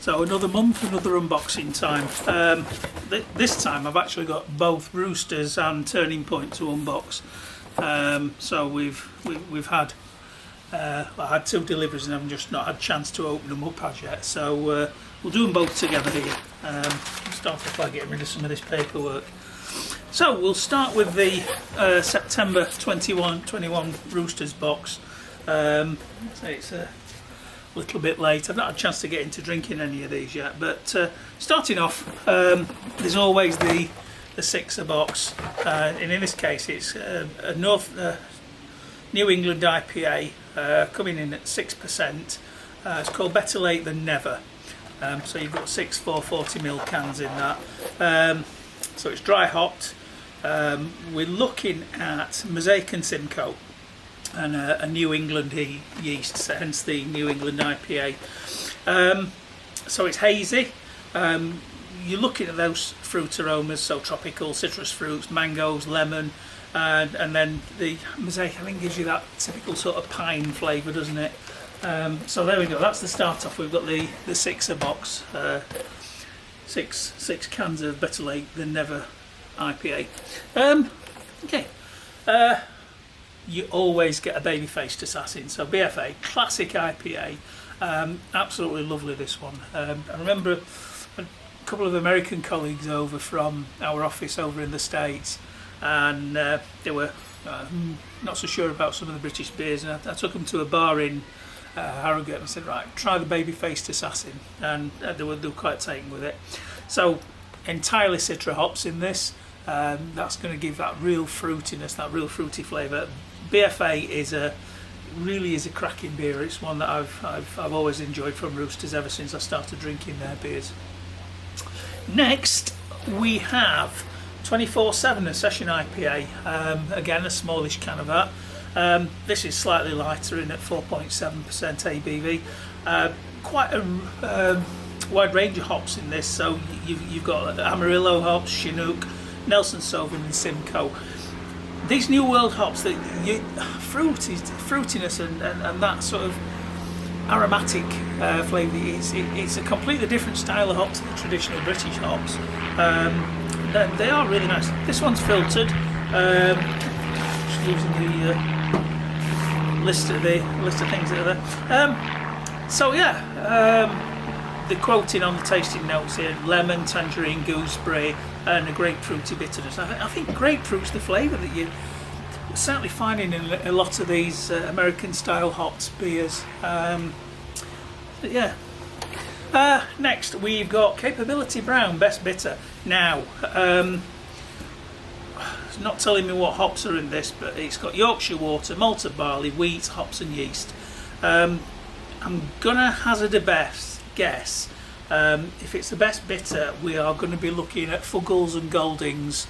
So another month, another unboxing time. This time I've actually got both Roosters and Turning Point to unbox. So we've had I had 2 deliveries and I've just not had a chance to open them up as yet. So we'll do them both together here. Start off by getting rid of some of this paperwork. So we'll start with the September 21 Roosters box. So it's a little bit late. I've not had a chance to get into drinking any of these yet, but starting off, there's always the 6er box, and in this case it's a New England IPA coming in at 6%. It's called Better Late Than Never. So you've got 6 440ml cans in that. So it's dry hopped. We're looking at Mosaic and Simcoe and a New England yeast, hence the New England IPA. So it's hazy. You're looking at those fruit aromas, so tropical, citrus fruits, mangoes, lemon, and then the Mosaic, I think, gives you that typical sort of pine flavour, doesn't it? So there we go, that's the start off. We've got the 6er box, 6 cans of Better Late Than Never IPA. Okay. You always get a baby-faced assassin. So Bfa Classic Ipa, absolutely lovely this one. I remember a couple of American colleagues over from our office over in the States, and they were not so sure about some of the British beers, and I took them to a bar in Harrogate and said, right, try the baby-faced assassin, and they were quite taken with it. So entirely citra hops in this. That's going to give that real fruitiness, that real fruity flavour. Bfa really is a cracking beer. It's one that I've always enjoyed from Roosters ever since I started drinking their beers. Next we have 24/7 a Session Ipa. Again, a smallish can of that. This is slightly lighter in at 4.7% ABV. Quite a wide range of hops in this. So you've got Amarillo hops, Chinook, Nelson Sauvin and Simcoe. These New World hops, fruitiness and that sort of aromatic flavour, it's a completely different style of hop to the traditional British hops. They are really nice. This one's filtered. Just using the list of things that are there. So yeah, the quoting on the tasting notes here: lemon, tangerine, gooseberry, and a grapefruity bitterness. I think grapefruit's the flavour that you're certainly finding in a lot of these American style hopped beers. But yeah. Next we've got Capability Brown Best Bitter. Now, it's not telling me what hops are in this, but it's got Yorkshire water, malted barley, wheat, hops and yeast. I'm gonna hazard a best guess. If it's the best bitter, we are going to be looking at Fuggles and Goldings.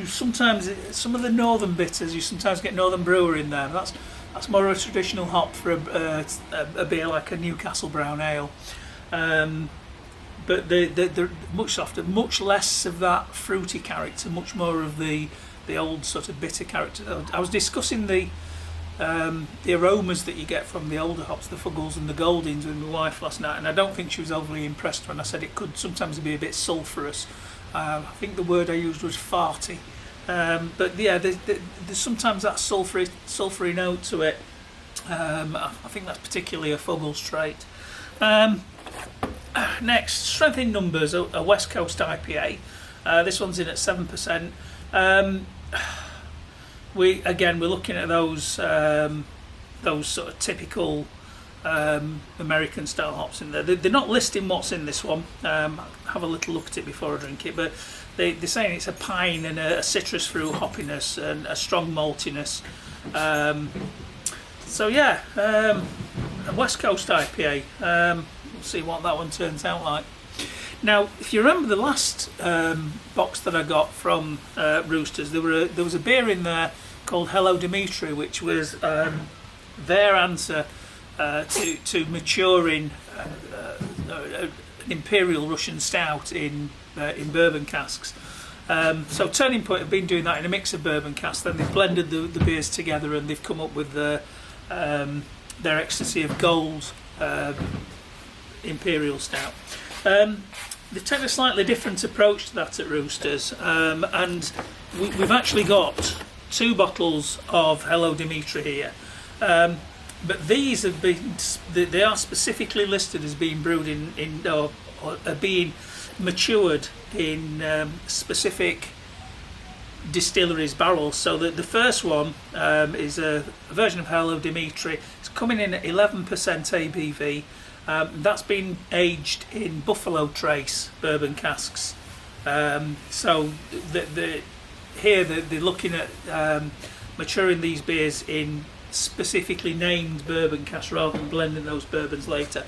Sometimes some of the northern bitters, you sometimes get Northern Brewer in there. That's more of a traditional hop for a beer like a Newcastle Brown Ale. But they're much softer, much less of that fruity character, much more of the old sort of bitter character. I was discussing the aromas that you get from the older hops, the Fuggles and the Goldings, with my wife last night, and I don't think she was overly impressed when I said it could sometimes be a bit sulphurous. I think the word I used was farty. But yeah, there's sometimes that sulphury note to it. I think that's particularly a Fuggles trait. Next, Strength in Numbers, a West Coast IPA. This one's in at 7%. We're looking at those sort of typical American style hops in there. They're not listing what's in this one. Have a little look at it before I drink it, but they're saying it's a pine and a citrus fruit hoppiness and a strong maltiness. So yeah, a West Coast IPA. We'll see what that one turns out like. Now, if you remember the last box that I got from Roosters, there was a beer in there called Hello Dimitri, which was their answer to maturing an Imperial Russian Stout in bourbon casks. So Turning Point have been doing that in a mix of bourbon casks. Then they've blended the beers together and they've come up with their Ecstasy of Gold Imperial Stout. They've taken a slightly different approach to that at Roosters, and we've actually got 2 bottles of Hello Dimitri here. But these have been, they are specifically listed as being brewed or being matured in specific distilleries barrels. So the first one is a version of Hello Dimitri. It's coming in at 11% ABV. That's been aged in Buffalo Trace bourbon casks. So here they're looking at maturing these beers in specifically named bourbon casks rather than blending those bourbons later.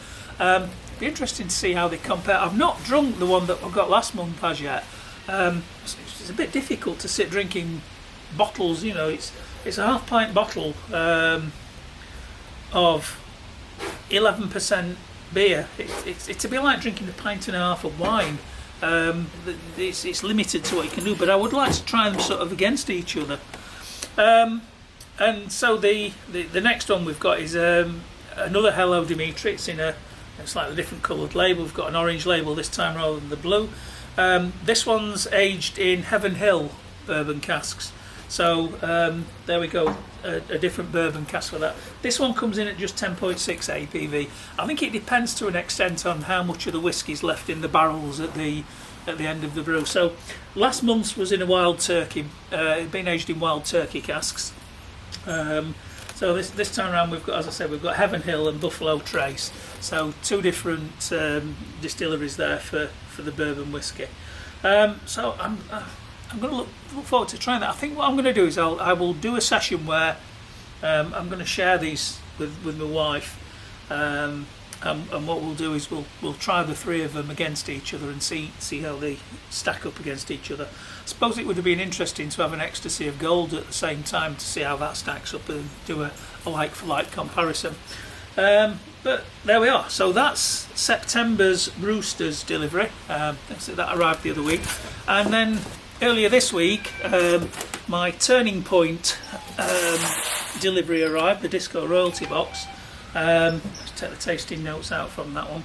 Be interesting to see how they compare. I've not drunk the one that I got last month as yet. It's a bit difficult to sit drinking bottles. You know, it's a half-pint bottle of 11% beer. It's a bit like drinking a pint and a half of wine. It's limited to what you can do, but I would like to try them sort of against each other. And so the next one we've got is another Hello Dimitri. It's in a slightly different coloured label. We've got an orange label this time rather than the blue. This one's aged in Heaven Hill bourbon casks. So there we go, a different bourbon cask for that. This one comes in at just 10.6 ABV. I think it depends to an extent on how much of the whiskey's left in the barrels at the end of the brew. So last month's was in a wild turkey. It'd been aged in wild turkey casks. So this time around we've got, as I said, we've got Heaven Hill and Buffalo Trace. So 2 different distilleries there for the bourbon whiskey. So I'm going to look forward to trying that. I think what I'm going to do is I will do a session where I'm going to share these with my wife, and what we'll do is we'll try the 3 of them against each other and see how they stack up against each other. I suppose it would have been interesting to have an ecstasy of gold at the same time to see how that stacks up and do a like for like comparison. But there we are. So that's September's Roosters delivery. That arrived the other week, and then earlier this week my Turning Point delivery arrived, the Disco Royalty box. Let's take the tasting notes out from that one.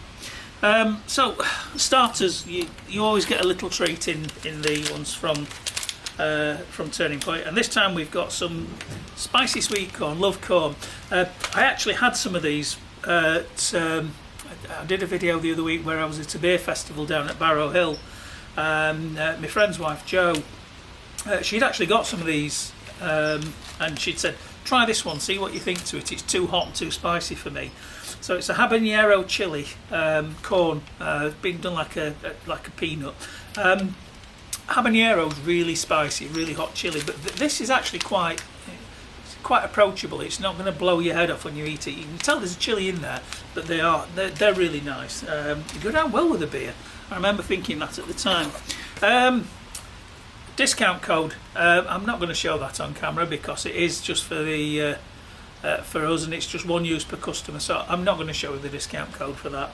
So starters, you always get a little treat in the ones from Turning Point, and this time we've got some spicy sweet corn, love corn. I actually had some of these I did a video the other week where I was at a beer festival down at Barrow Hill. My friend's wife Jo, she'd actually got some of these, and she'd said, try this one, see what you think to it. It's too hot and too spicy for me. So it's a Habanero Chili corn, being done like a peanut. Habanero's really spicy, really hot chili, but this is actually quite approachable. It's not going to blow your head off when you eat it. You can tell there's a chili in there, but they're really nice. They go down well with the beer. I remember thinking that at the time. Discount code. I'm not going to show that on camera because it is just for the for us, and it's just 1 use per customer. So I'm not going to show you the discount code for that.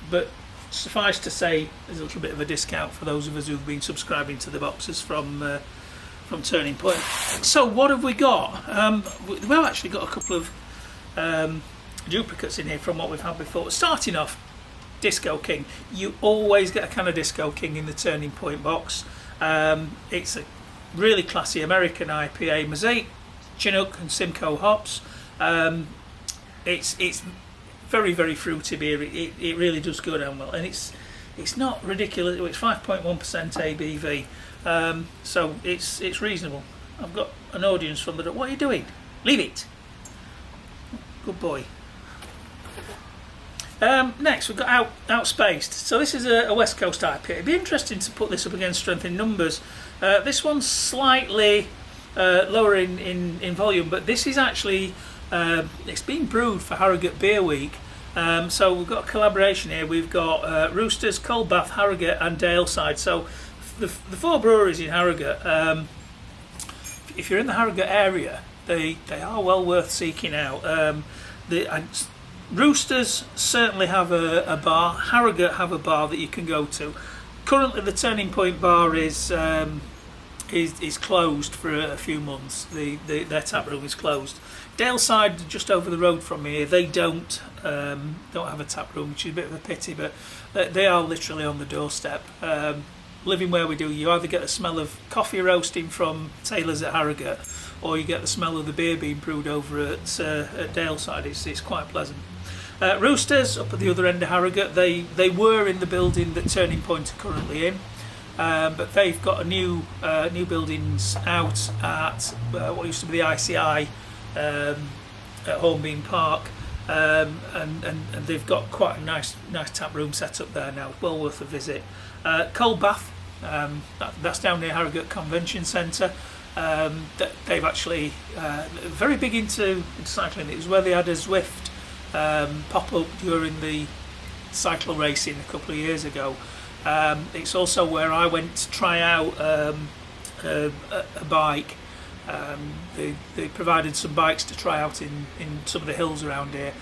But suffice to say, there's a little bit of a discount for those of us who've been subscribing to the boxes from Turning Point. So what have we got? We've actually got a couple of duplicates in here from what we've had before. Starting off, Disco King. You always get a can of Disco King in the Turning Point box. It's a really classy American IPA, Mosaic, Chinook and Simcoe hops. It's very, very fruity beer. It really does go down well, and it's not ridiculous. It's 5.1% ABV, so it's reasonable. I've got an audience from the. What are you doing? Leave it. Good boy. Next we've got Outspaced. So this is a West Coast IPA. It'd be interesting to put this up against Strength in Numbers. This one's slightly lower in volume, but this is actually it's been brewed for Harrogate Beer Week. So we've got a collaboration here. We've got Roosters, Coldbath, Harrogate and Daleside. So the 4 breweries in Harrogate, if you're in the Harrogate area, they are well worth seeking out. Roosters certainly have a bar. Harrogate have a bar that you can go to. Currently the Turning Point bar is is closed for a few months. Their tap room is closed. Daleside, just over the road from here, they don't have a tap room, which is a bit of a pity, but they are literally on the doorstep. Living where we do, you either get the smell of coffee roasting from Taylor's at Harrogate, or you get the smell of the beer being brewed over at Daleside. It's quite pleasant. Roosters, up at the other end of Harrogate, they were in the building that Turning Point are currently in. But they've got a new buildings out at what used to be the ICI at Hornbeam Park, and they've got quite a nice tap room set up there now. Well worth a visit. Cold Bath, that's down near Harrogate Convention Centre. They've actually very big into cycling. It was where they had a Zwift pop up during the cycle racing a couple of years ago. It's also where I went to try out a bike. They provided some bikes to try out in some of the hills around here.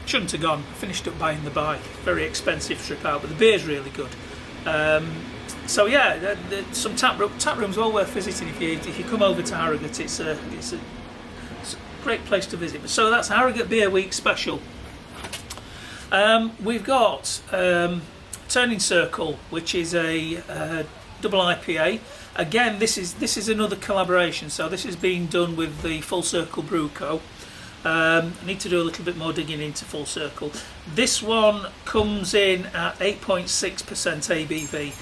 Shouldn't have gone. I finished up buying the bike. Very expensive trip out, but the beer's really good. So yeah, some tap rooms well worth visiting if you come over to Harrogate. It's a great place to visit. So that's Harrogate Beer Week special. We've got Turning Circle, which is a double IPA. Again, this is another collaboration. So this is being done with the Full Circle Brew Co. I need to do a little bit more digging into Full Circle. This one comes in at 8.6% ABV.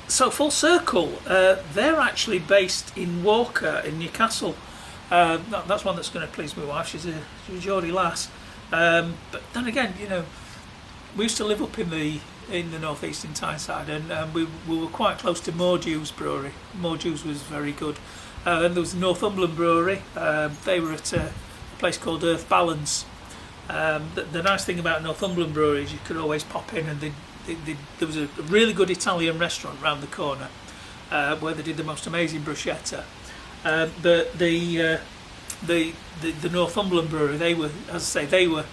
So Full Circle, they're actually based in Walker in Newcastle. That's one that's going to please my wife. She's a Geordie lass. But then again, you know, we used to live up in the northeast in Tyneside, and we were quite close to Mordew's brewery. Mordew's was very good. Then there was the Northumberland brewery. They were at a place called Earth Balance. The nice thing about Northumberland brewery is you could always pop in, and there was a really good Italian restaurant round the corner where they did the most amazing bruschetta. The Northumberland brewery, they were, as I say, they were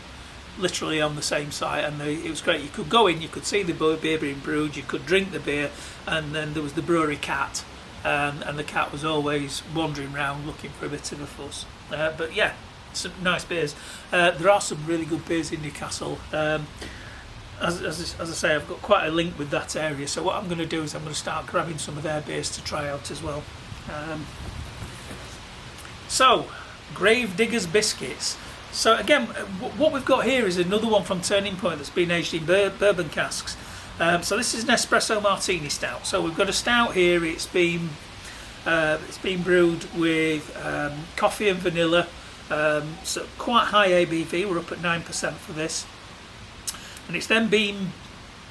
literally on the same site, and it was great. You could go in, you could see the beer being brewed, you could drink the beer, and then there was the brewery cat, and the cat was always wandering around looking for a bit of a fuss. But yeah, some nice beers. There are some really good beers in Newcastle. As I say, I've got quite a link with that area, so what I'm going to do is I'm going to start grabbing some of their beers to try out as well. So, Gravediggers Biscuits. So again, what we've got here is another one from Turning Point that's been aged in bourbon casks. So this is an Espresso Martini Stout. So we've got a stout here. It's been brewed with coffee and vanilla. So quite high ABV. We're up at 9% for this, and it's then been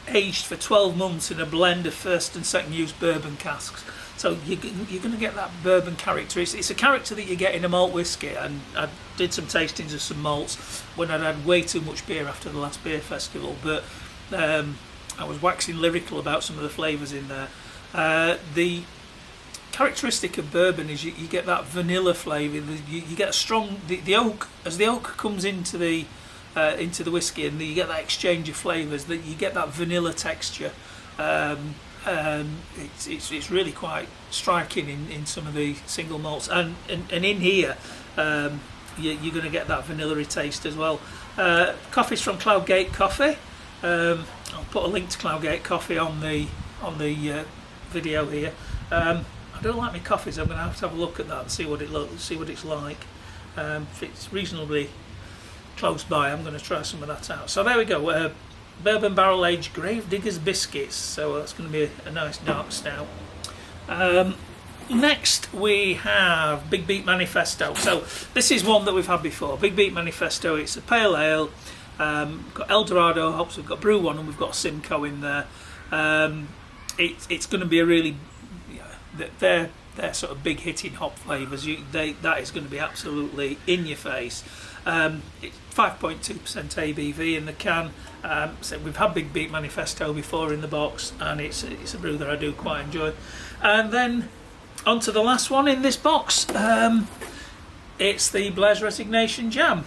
aged for 12 months in a blend of first and second use bourbon casks. So you're going to get that bourbon character. It's a character that you get in a malt whiskey, and I did some tastings of some malts when I'd had way too much beer after the last beer festival, but I was waxing lyrical about some of the flavours in there. The characteristic of bourbon is you get that vanilla flavour. You get a strong the oak, as the oak comes into the whiskey, and you get that exchange of flavours. That you get that vanilla texture. It's really quite striking in some of the single malts, and in here you're going to get that vanilla-y taste as well. Coffee's from Cloudgate Coffee. I'll put a link to Cloudgate Coffee on the video here. I don't like my coffees. I'm going to have a look at that and see what it's like. If it's reasonably close by, I'm going to try some of that out. So there we go. Bourbon barrel aged Gravediggers Biscuits. So that's going to be a nice dark stout. Next we have Big Beat Manifesto. So this is one that we've had before. Big Beat Manifesto. It's a pale ale. We've got Eldorado hops. We've got Brew One, and we've got Simcoe in there. It's going to be a really they're sort of big hitting hop flavours. That is going to be absolutely in your face. It's 5.2% ABV in the can. So we've had Big Beat Manifesto before in the box, and it's a brew that I do quite enjoy. And then on to the last one in this box. It's the Blair's Resignation Jam.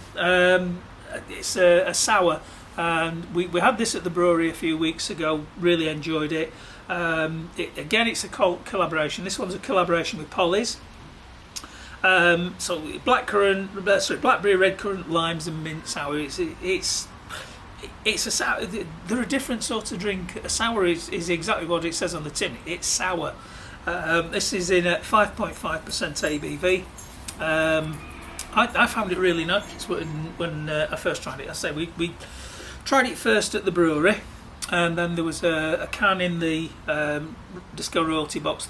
It's a sour and we had this at the brewery a few weeks ago. Really enjoyed it. Again, it's a collaboration. This one's a collaboration with Polly's. So blackberry, red currant, limes, and mint sour. It's a sour. They're a different sort of drink. A sour is exactly what it says on the tin. It's sour. This is in at 5.5% ABV. I found it really nice when I first tried it. I say we tried it first at the brewery, and then there was a can in the Disco Royalty box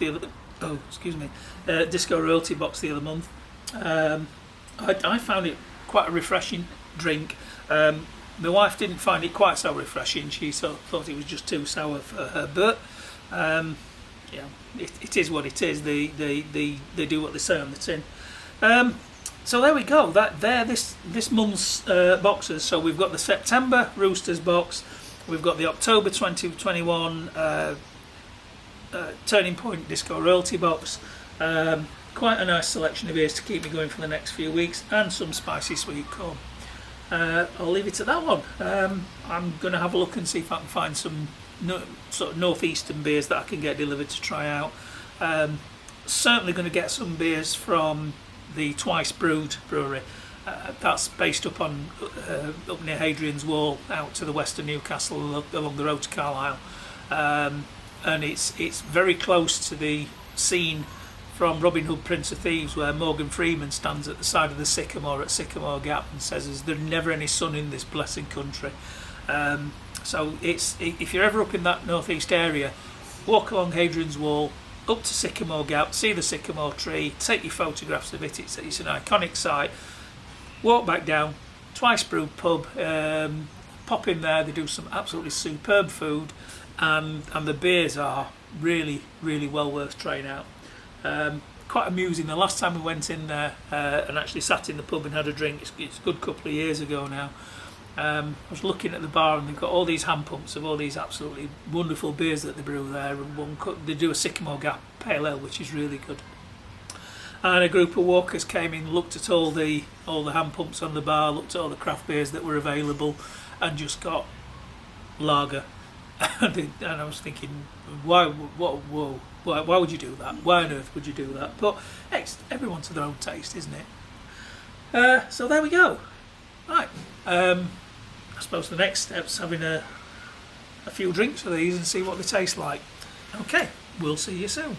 Disco Royalty box the other month. I found it quite a refreshing drink. My wife didn't find it quite so refreshing. She thought it was just too sour for her. But yeah, it is what it is. They do what they say on the tin. So there we go. This month's boxes. So we've got the September Roosters box. We've got the October 2021 Turning Point Disco Royalty box. Quite a nice selection of beers to keep me going for the next few weeks, and some spicy sweet corn. I'll leave it at that one. I'm going to have a look and see if I can find some sort of northeastern beers that I can get delivered to try out. Certainly going to get some beers from the Twice Brewed brewery. That's based up near Hadrian's Wall, out to the west of Newcastle, along the road to Carlisle. And it's very close to the scene from Robin Hood, Prince of Thieves, where Morgan Freeman stands at the side of the sycamore at Sycamore Gap and says, "There's never any sun in this blessed country." So if you're ever up in that northeast area, walk along Hadrian's Wall, up to Sycamore Gap, see the sycamore tree, take your photographs of it. It's an iconic site. Walk back down, Twice Brewed pub, pop in there. They do some absolutely superb food, and the beers are really, really well worth trying out. Quite amusing. The last time we went in there and actually sat in the pub and had a drink, it's a good couple of years ago now. I was looking at the bar, and they've got all these hand pumps of all these absolutely wonderful beers that they brew there. And they do a Sycamore Gap Pale Ale, which is really good. And a group of walkers came in, looked at all the hand pumps on the bar, looked at all the craft beers that were available, and just got lager. And I was thinking, why would you do that? Why on earth would you do that? But it's everyone to their own taste, isn't it? So there we go. Right. I suppose the next step's having a few drinks of these and see what they taste like. Okay, we'll see you soon.